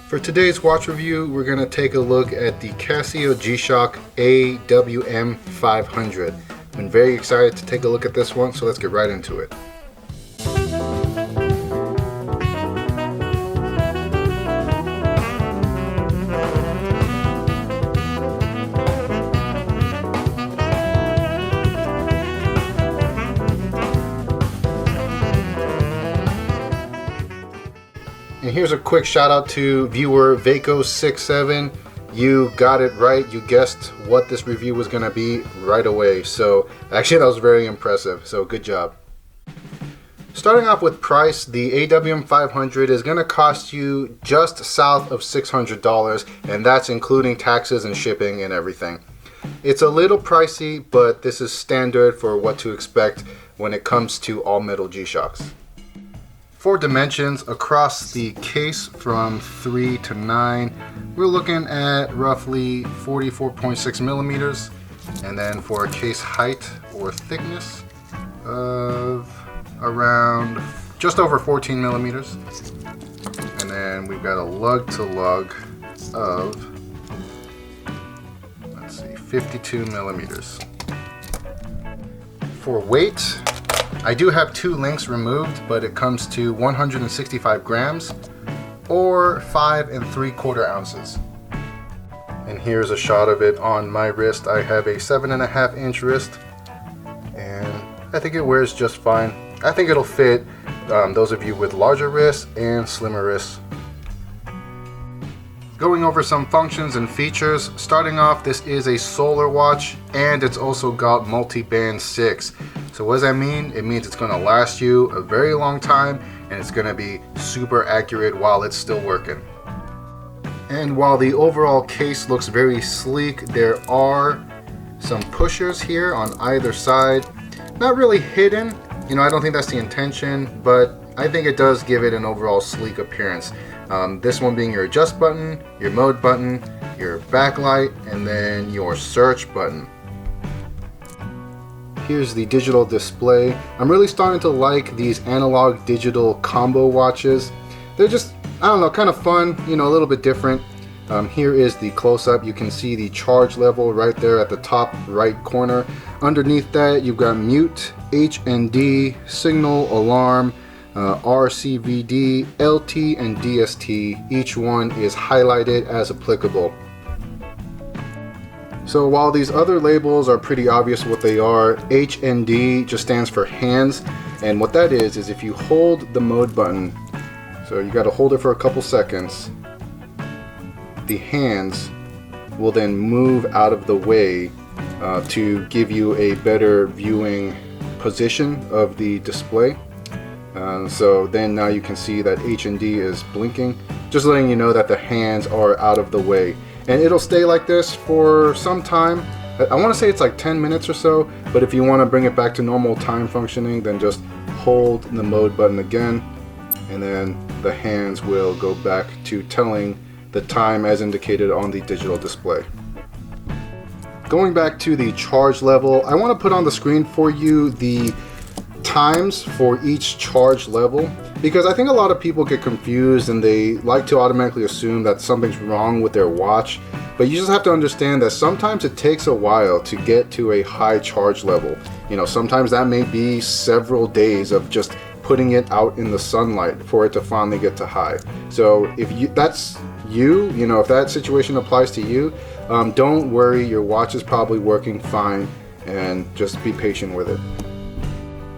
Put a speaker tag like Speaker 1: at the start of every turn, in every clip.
Speaker 1: For today's watch review, we're going to take a look at the Casio G-Shock AWM 500. I'm very excited to take a look at this one, so let's get right into it. And here's a quick shout out to viewer Vaco67. You got it right. You guessed what this review was going to be right away. So actually that was very impressive. So good job. Starting off with price, the AWM 500 is going to cost you just south of $600, and that's including taxes and shipping and everything. It's a little pricey, but this is standard for what to expect when it comes to all metal G-Shocks. For dimensions across the case from 3 to 9, we're looking at roughly 44.6 millimeters, and then for a case height or thickness of around just over 14 millimeters, and then we've got a lug to lug of 52 millimeters. For weight, I do have 2 links removed, but it comes to 165 grams or 5 3/4 ounces. And here's a shot of it on my wrist. I have a 7.5 inch wrist, and I think it wears just fine. I think it'll fit those of you with larger wrists and slimmer wrists. Going over some functions and features. Starting off, this is a solar watch, and it's also got multi-band 6. So what does that mean? It means it's going to last you a very long time, and it's going to be super accurate while it's still working. And while the overall case looks very sleek, there are some pushers here on either side. Not really hidden, I don't think that's the intention, but I think it does give it an overall sleek appearance. This one being your adjust button, your mode button, your backlight, and then your search button. Here's the digital display. I'm really starting to like these analog digital combo watches. They're just, I don't know, kind of fun, a little bit different. Here is the close-up. You can see the charge level right there at the top right corner. Underneath that, you've got mute, HND, signal, alarm, RCVD, LT, and DST. Each one is highlighted as applicable. So while these other labels are pretty obvious what they are, HND just stands for hands, and what that is if you hold the mode button, so you got to hold it for a couple seconds, the hands will then move out of the way to give you a better viewing position of the display. So then now you can see that HND is blinking, just letting you know that the hands are out of the way. And it'll stay like this for some time. I want to say it's like 10 minutes or so, but if you want to bring it back to normal time functioning, then just hold the mode button again, and then the hands will go back to telling the time as indicated on the digital display. Going back to the charge level, I want to put on the screen for you the times for each charge level, because I think a lot of people get confused and they like to automatically assume that something's wrong with their watch, but you just have to understand that sometimes it takes a while to get to a high charge level. Sometimes that may be several days of just putting it out in the sunlight for it to finally get to high. So if that's you, if that situation applies to you, don't worry, your watch is probably working fine, and just be patient with it.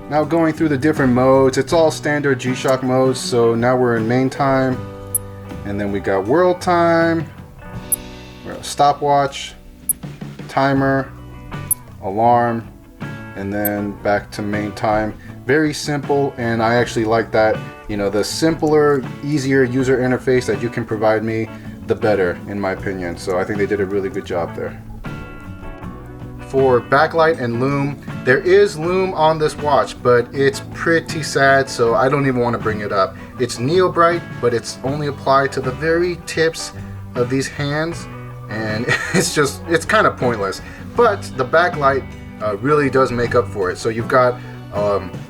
Speaker 1: Now going through the different modes, it's all standard G-Shock modes. So now we're in main time, and then we got world time, stopwatch, timer, alarm, and then back to main time. Very simple, and I actually like that. The simpler, easier user interface that you can provide me, the better, in my opinion. So I think they did a really good job there. For backlight and lume, there is lume on this watch, but it's pretty sad, so I don't even want to bring it up. It's neo bright, but it's only applied to the very tips of these hands, and it's kind of pointless. But the backlight really does make up for it. So you've got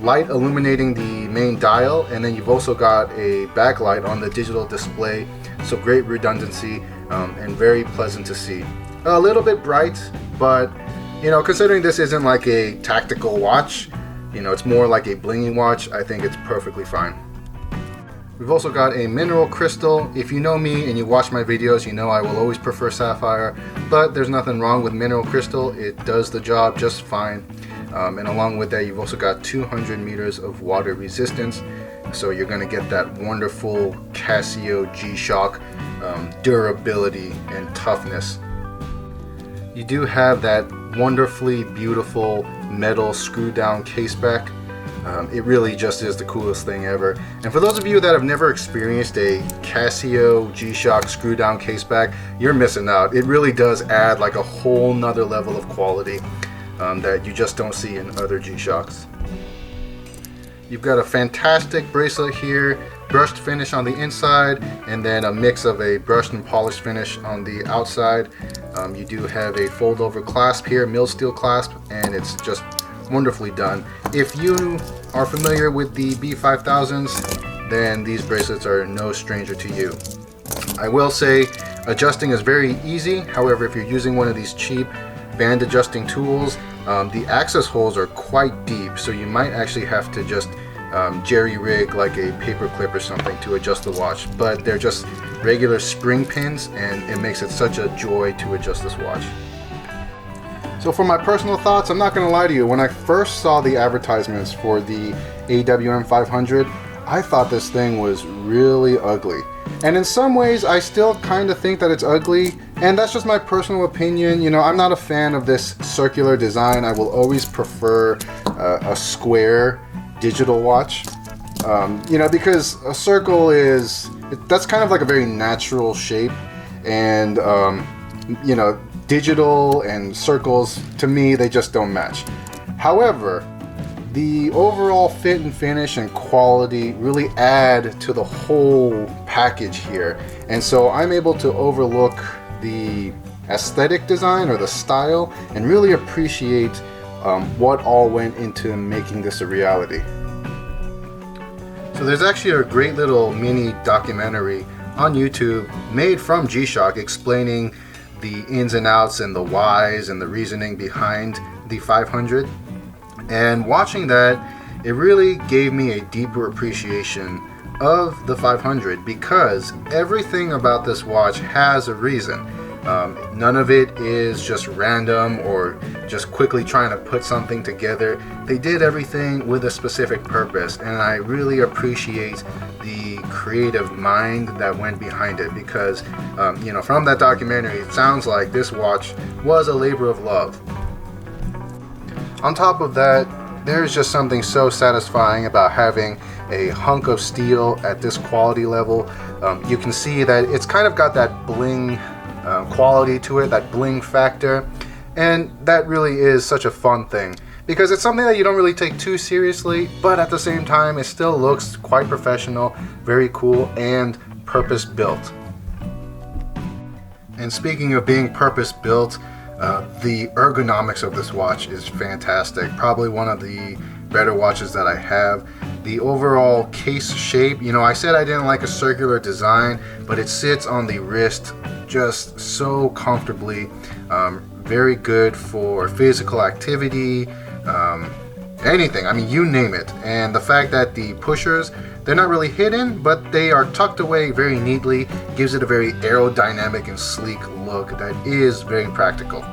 Speaker 1: light illuminating the main dial, and then you've also got a backlight on the digital display, so great redundancy and very pleasant to see. A little bit bright, but you know, considering this isn't like a tactical watch, you know, it's more like a blingy watch, I think it's perfectly fine. We've also got a mineral crystal. If you know me and you watch my videos, you know I will always prefer sapphire, but there's nothing wrong with mineral crystal. It does the job just fine. And along with that, you've also got 200 meters of water resistance, so you're going to get that wonderful Casio G-Shock durability and toughness. You do have that wonderfully beautiful metal screw down case back. It really just is the coolest thing ever. And for those of you that have never experienced a Casio G-Shock screw down case back, you're missing out. It really does add like a whole nother level of quality that you just don't see in other G-Shocks. You've got a fantastic bracelet here, brushed finish on the inside, and then a mix of a brushed and polished finish on the outside. You do have a fold over clasp here, milled steel clasp, and it's just wonderfully done. If you are familiar with the B5000s, then these bracelets are no stranger to you. I will say adjusting is very easy. However, if you're using one of these cheap band adjusting tools, the access holes are quite deep, so you might actually have to just jerry rig like a paper clip or something to adjust the watch, but they're just regular spring pins, and it makes it such a joy to adjust this watch. So for my personal thoughts, I'm not going to lie to you, when I first saw the advertisements for the AWM 500, I thought this thing was really ugly. And in some ways, I still kind of think that it's ugly, and that's just my personal opinion. You know, I'm not a fan of this circular design. I will always prefer a square digital watch. You know, because a circle that's kind of like a very natural shape, and you know, digital and circles, to me, they just don't match. However, the overall fit and finish and quality really add to the whole package here, and so I'm able to overlook the aesthetic design or the style and really appreciate what all went into making this a reality. So there's actually a great little mini documentary on YouTube made from G-Shock explaining the ins and outs and the whys and the reasoning behind the 500. And watching that, it really gave me a deeper appreciation of the 500, because everything about this watch has a reason. None of it is just random or just quickly trying to put something together. They did everything with a specific purpose, and I really appreciate the creative mind that went behind it, because you know, from that documentary, it sounds like this watch was a labor of love. On top of that, there's just something so satisfying about having a hunk of steel at this quality level. You can see that it's kind of got that bling quality to it, that bling factor, and that really is such a fun thing, because it's something that you don't really take too seriously, but at the same time it still looks quite professional, very cool, and purpose built. And speaking of being purpose built, the ergonomics of this watch is fantastic. Probably one of the better watches that I have. The overall case shape, you know, I said I didn't like a circular design, but it sits on the wrist just so comfortably. Very good for physical activity, anything, I mean, you name it. And the fact that the pushers, they're not really hidden, but they are tucked away very neatly, gives it a very aerodynamic and sleek look that is very practical.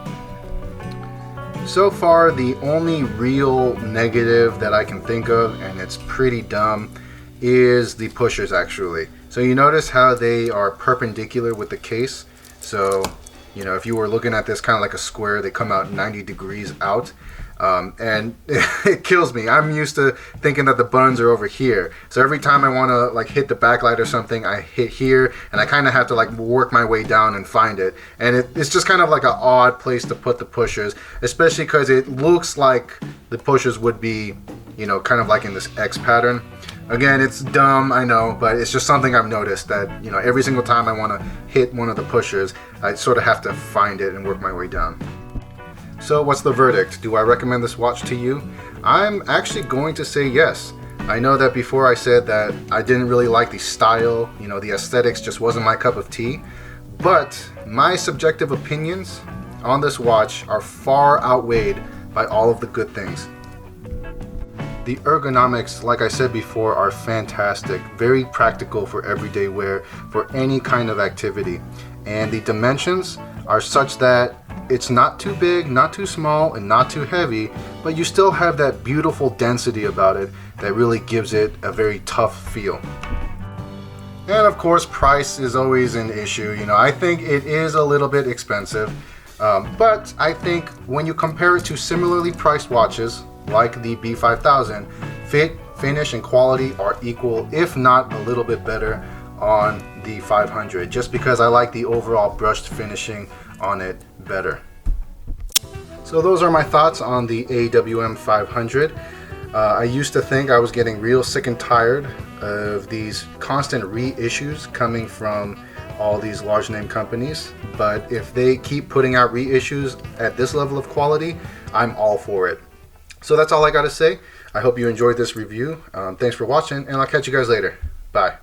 Speaker 1: So far, the only real negative that I can think of, and it's pretty dumb, is the pushers actually. So you notice how they are perpendicular with the case. So, you know, if you were looking at this kind of like a square, they come out 90 degrees out. And it kills me. I'm used to thinking that the buttons are over here. So every time I want to like hit the backlight or something, I hit here, and I kind of have to like work my way down and find it. And it's just kind of like an odd place to put the pushers, especially because it looks like the pushers would be, you know, kind of like in this X pattern. Again, it's dumb, I know, but it's just something I've noticed that, you know, every single time I want to hit one of the pushers, I sort of have to find it and work my way down. So what's the verdict? Do I recommend this watch to you? I'm actually going to say yes. I know that before I said that I didn't really like the style, the aesthetics just wasn't my cup of tea, but my subjective opinions on this watch are far outweighed by all of the good things. The ergonomics, like I said before, are fantastic, very practical for everyday wear, for any kind of activity. And the dimensions are such that it's not too big, not too small, and not too heavy, but you still have that beautiful density about it that really gives it a very tough feel. And of course, price is always an issue. I think it is a little bit expensive, but I think when you compare it to similarly priced watches, like the B5000, fit, finish, and quality are equal, if not a little bit better on the 500, just because I like the overall brushed finishing on it better. So those are my thoughts on the AWM 500. I used to think I was getting real sick and tired of these constant reissues coming from all these large name companies, but if they keep putting out reissues at this level of quality, I'm all for it. So that's all I got to say. I hope you enjoyed this review. Thanks for watching, and I'll catch you guys later. Bye.